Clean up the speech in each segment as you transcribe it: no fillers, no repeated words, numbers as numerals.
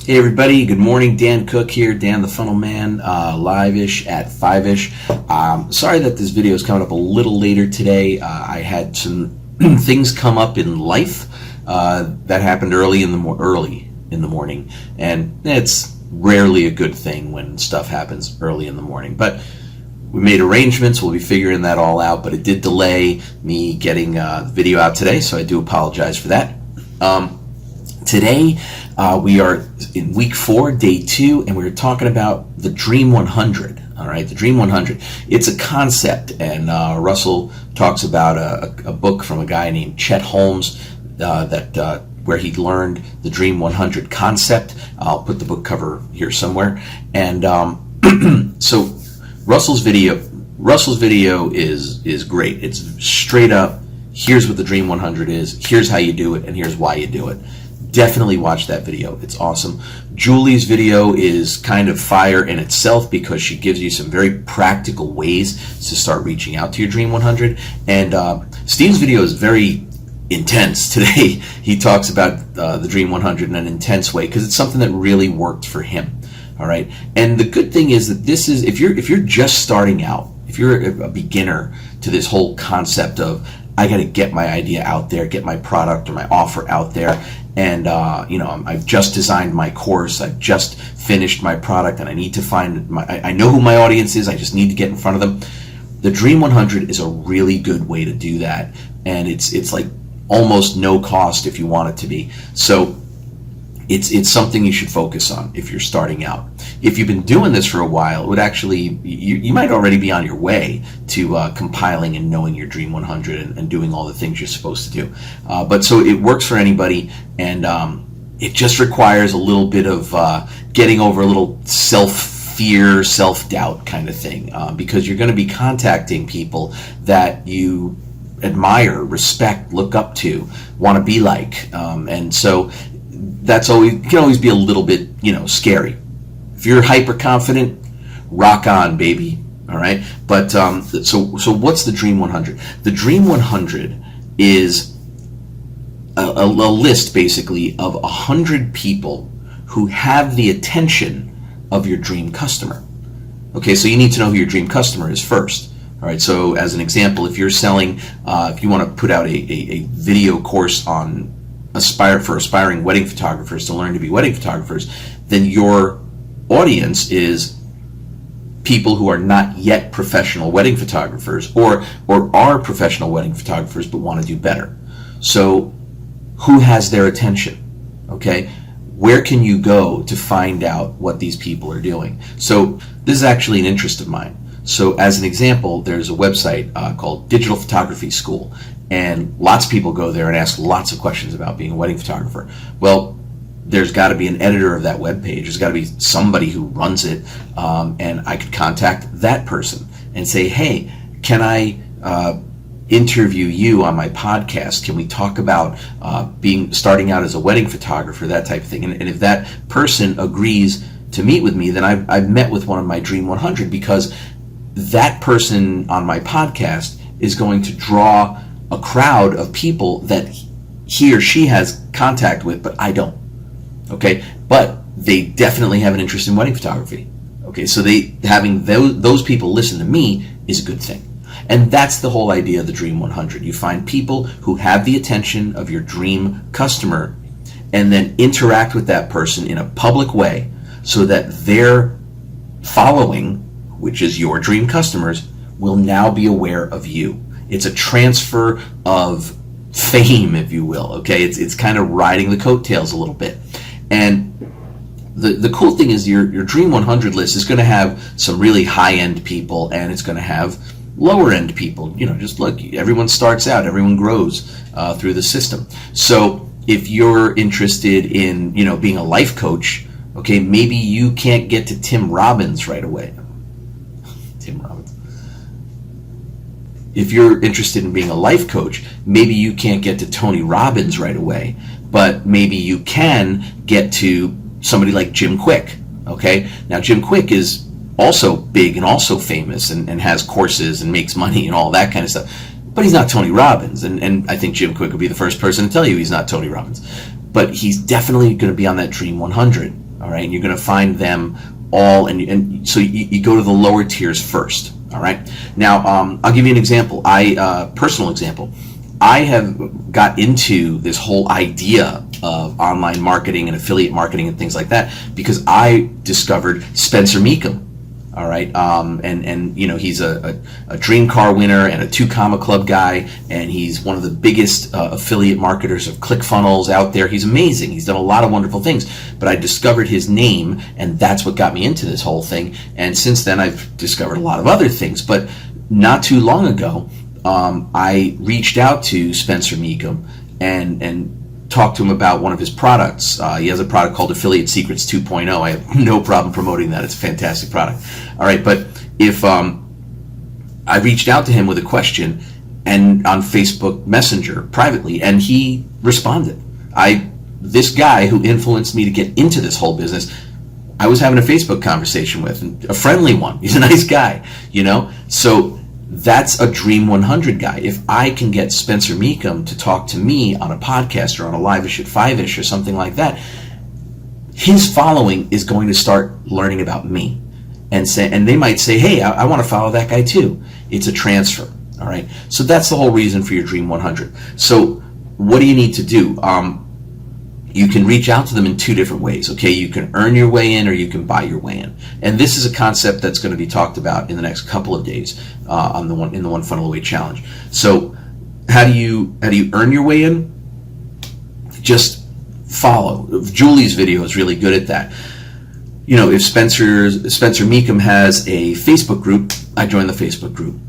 Hey everybody, good morning. Dan Cook here, Dan the Funnel Man, live-ish at FIVEISH. Sorry that this video is coming up a little later today. I had some things come up in life that happened early in the morning, and it's rarely a good thing when stuff happens early in the morning. But we made arrangements. We'll be figuring that all out, but it did delay me getting the video out today, so I do apologize for that. Today, we are in week 4, day 2, and we're talking about the Dream 100. All right, the Dream 100. It's a concept, and Russell talks about a book from a guy named Chet Holmes where he learned the Dream 100 concept. I'll put the book cover here somewhere. And so Russell's video is great. It's straight up. Here's what the Dream 100 is. Here's how you do it, and here's why you do it. Definitely watch that video. It's awesome. Julie's video is kind of fire in itself because she gives you some very practical ways to start reaching out to your Dream 100. And Steve's video is very intense today. He talks about the Dream 100 in an intense way because it's something that really worked for him. All right. And the good thing is that this is, if you're just starting out, if you're a beginner to this whole concept of I got to get my idea out there, get my product or my offer out there, and I've just designed my course, I've just finished my product, and I need to find I know who my audience is, I just need to get in front of them. The Dream 100 is a really good way to do that, and it's like almost no cost if you want it to be. So it's something you should focus on if you're starting out. If you've been doing this for a while, it would actually, you might already be on your way to compiling and knowing your Dream 100 and doing all the things you're supposed to do. But so it works for anybody, and it just requires a little bit of getting over a little self-fear, self-doubt kind of thing, because you're going to be contacting people that you admire, respect, look up to, want to be like, and so that's always can always be a little bit, scary. If you're hyper confident, rock on, baby. All right. But so what's the Dream 100? The Dream 100 is a list basically of 100 people who have the attention of your dream customer. Okay, so you need to know who your dream customer is first. All right. So as an example, if you're selling, if you want to put out a video course on for aspiring wedding photographers to learn to be wedding photographers, then your audience is people who are not yet professional wedding photographers or are professional wedding photographers but want to do better. So who has their attention? Okay, where can you go to find out what these people are doing? So this is actually an interest of mine. So as an example, there's a website called Digital Photography School, and lots of people go there and ask lots of questions about being a wedding photographer. Well, there's got to be an editor of that web page. There's got to be somebody who runs it, and I could contact that person and say, hey, can I interview you on my podcast? Can we talk about starting out as a wedding photographer, that type of thing? And if that person agrees to meet with me, then I've met with one of my Dream 100, because that person on my podcast is going to draw a crowd of people that he or she has contact with, but I don't. Okay, but they definitely have an interest in wedding photography. Okay, so having those people listen to me is a good thing. And that's the whole idea of the Dream 100. You find people who have the attention of your dream customer and then interact with that person in a public way so that their following, which is your dream customers, will now be aware of you. It's a transfer of fame, if you will. Okay, it's kind of riding the coattails a little bit. And the cool thing is your Dream 100 list is going to have some really high-end people, and it's going to have lower-end people. Just look, everyone starts out, everyone grows through the system. So if you're interested in being a life coach, okay, maybe you can't get to Tim Robbins right away. Tim Robbins. If you're interested in being a life coach, maybe you can't get to Tony Robbins right away, but maybe you can get to somebody like Jim Quick. Okay, now Jim Quick is also big and also famous and has courses and makes money and all that kind of stuff, but he's not Tony Robbins, and I think Jim Quick would be the first person to tell you he's not Tony Robbins, but he's definitely going to be on that Dream 100. all right? And you're going to find them all, and so you go to the lower tiers first, all right? Now, I'll give you an example. Personal example. I have got into this whole idea of online marketing and affiliate marketing and things like that because I discovered Spencer Meekum. All right, and you know, he's a dream car winner and a 2 Comma Club guy, and he's one of the biggest affiliate marketers of ClickFunnels out there. He's amazing. He's done a lot of wonderful things, but I discovered his name, and that's what got me into this whole thing. And since then, I've discovered a lot of other things. But not too long ago, I reached out to Spencer Meekum and talked to him about one of his products. He has a product called Affiliate Secrets 2.0. I have no problem promoting that. It's a fantastic product. All right, but if I reached out to him with a question and on Facebook Messenger privately, and he responded. This guy who influenced me to get into this whole business, I was having a Facebook conversation with, and a friendly one. He's a nice guy, you know? So that's a Dream 100 guy. If I can get Spencer Meekum to talk to me on a podcast or on a LIVEISH at FIVEISH or something like that, his following is going to start learning about me, and they might say, hey, I want to follow that guy too. It's a transfer, all right? So that's the whole reason for your Dream 100. So what do you need to do? You can reach out to them in 2 different ways, okay? You can earn your way in or you can buy your way in. And this is a concept that's going to be talked about in the next couple of days in the One Funnel Away Challenge. So how do you earn your way in? Just follow. Julie's video is really good at that. You know, if Spencer Meekum has a Facebook group, I join the Facebook group.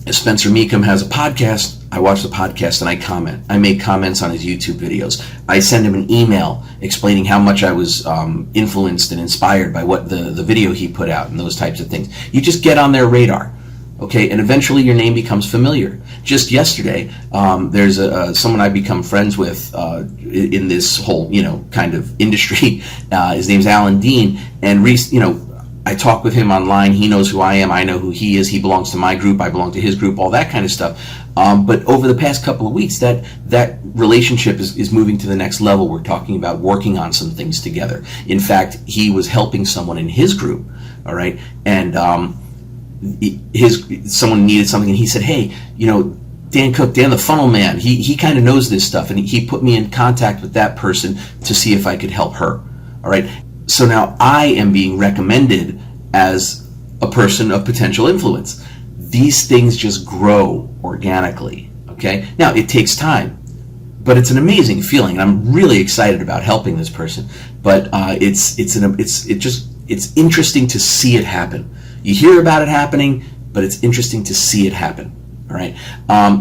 If Spencer Meekum has a podcast, I watch the podcast and I comment. I make comments on his YouTube videos. I send him an email explaining how much I was influenced and inspired by what the video he put out and those types of things. You just get on their radar, okay? And eventually your name becomes familiar. Just yesterday, there's someone I've become friends with in this whole, you know, kind of industry. His name's Alan Dean, and you know, I talk with him online. He knows who I am. I know who he is. He belongs to my group. I belong to his group, all that kind of stuff. But over the past couple of weeks, that relationship is moving to the next level. We're talking about working on some things together. In fact, he was helping someone in his group, all right? And someone needed something, and he said, hey, you know, Dan Cook, Dan the Funnel Man, he kind of knows this stuff, and he put me in contact with that person to see if I could help her, all right? So now I am being recommended as a person of potential influence. These things just grow organically, okay? Now, it takes time, but it's an amazing feeling, and I'm really excited about helping this person. But it's interesting to see it happen. You hear about it happening, but it's interesting to see it happen. All right,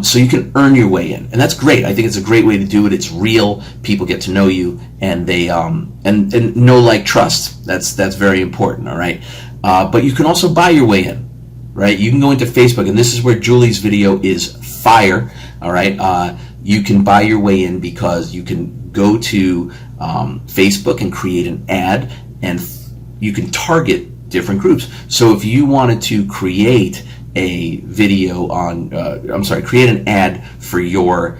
so you can earn your way in, and that's great. I think it's a great way to do it. It's real. People get to know you, and they and know, like, trust. That's very important. All right, but you can also buy your way in, right? You can go into Facebook, and this is where Julie's video is fire. All right, you can buy your way in because you can go to Facebook and create an ad, and you can target different groups. So if you wanted to create a video on, create an ad for your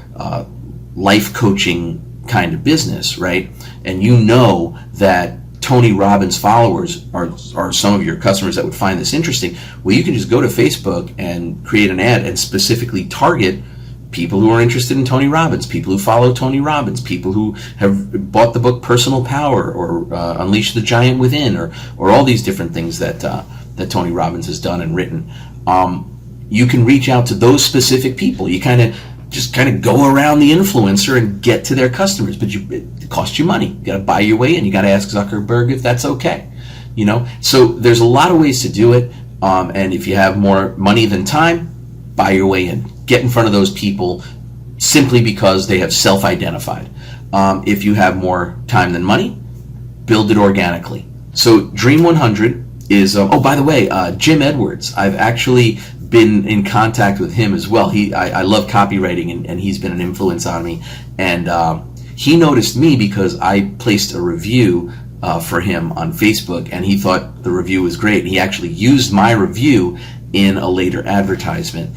life coaching kind of business, right? And you know that Tony Robbins followers are some of your customers that would find this interesting. Well, you can just go to Facebook and create an ad and specifically target people who are interested in Tony Robbins, people who follow Tony Robbins, people who have bought the book Personal Power or Unleash the Giant Within, or all these different things that Tony Robbins has done and written. You can reach out to those specific people. You kind of go around the influencer and get to their customers, but it costs you money. You got to buy your way in. You got to ask Zuckerberg if that's okay. You know, so there's a lot of ways to do it. And if you have more money than time, buy your way in. Get in front of those people simply because they have self-identified. If you have more time than money, build it organically. So Dream 100 is, oh, by the way, Jim Edwards. I've actually been in contact with him as well. I love copywriting, and he's been an influence on me. And he noticed me because I placed a review for him on Facebook, and he thought the review was great. He actually used my review in a later advertisement,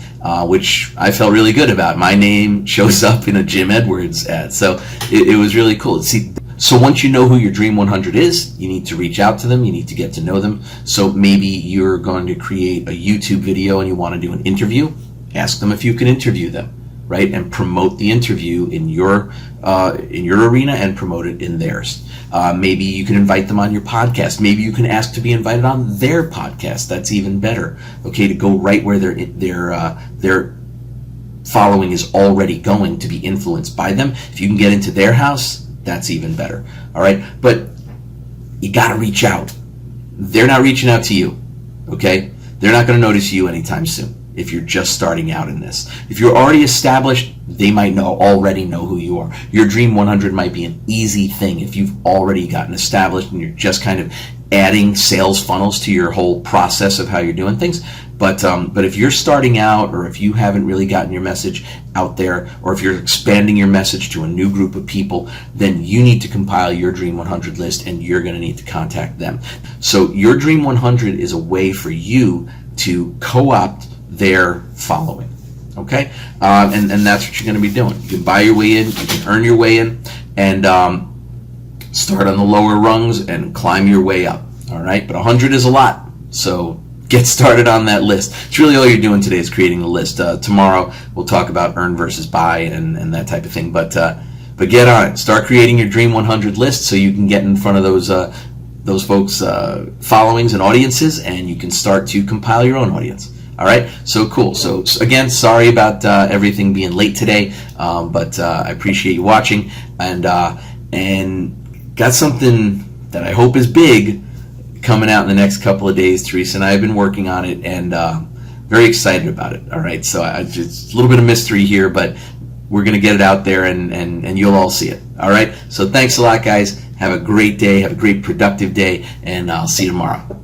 which I felt really good about. My name shows up in a Jim Edwards ad, so it was really cool. See, So once you know who your Dream 100 is, you need to reach out to them, you need to get to know them. So maybe you're going to create a YouTube video and you want to do an interview. Ask them if you can interview them, right? And promote the interview in your arena and promote it in theirs. Maybe you can invite them on your podcast. Maybe you can ask to be invited on their podcast. That's even better. Okay, to go right where their following is already going, to be influenced by them. If you can get into their house, that's even better. All right, but you got to reach out. They're not reaching out to you. Okay, they're not going to notice you anytime soon if you're just starting out in this. If you're already established, they might already know who you are. Your Dream 100 might be an easy thing if you've already gotten established and you're just kind of adding sales funnels to your whole process of how you're doing things. But if you're starting out, or if you haven't really gotten your message out there, or if you're expanding your message to a new group of people, then you need to compile your Dream 100 list, and you're going to need to contact them. So your Dream 100 is a way for you to co-opt their following. Okay, and that's what you're going to be doing. You can buy your way in, you can earn your way in, and start on the lower rungs and climb your way up. All right, but 100 is a lot, so get started on that list. It's really all you're doing today is creating the list. Tomorrow we'll talk about earn versus buy and that type of thing. But get on it. Start creating your Dream 100 list so you can get in front of those folks' followings and audiences, and you can start to compile your own audience. All right, so cool. So again, sorry about everything being late today, but I appreciate you watching, and got something that I hope is big coming out in the next couple of days. Teresa and I have been working on it, and very excited about it. All right, so it's a little bit of mystery here, but we're going to get it out there, and you'll all see it. All right, so thanks a lot, guys. Have a great day. Have a great productive day, and I'll see you tomorrow.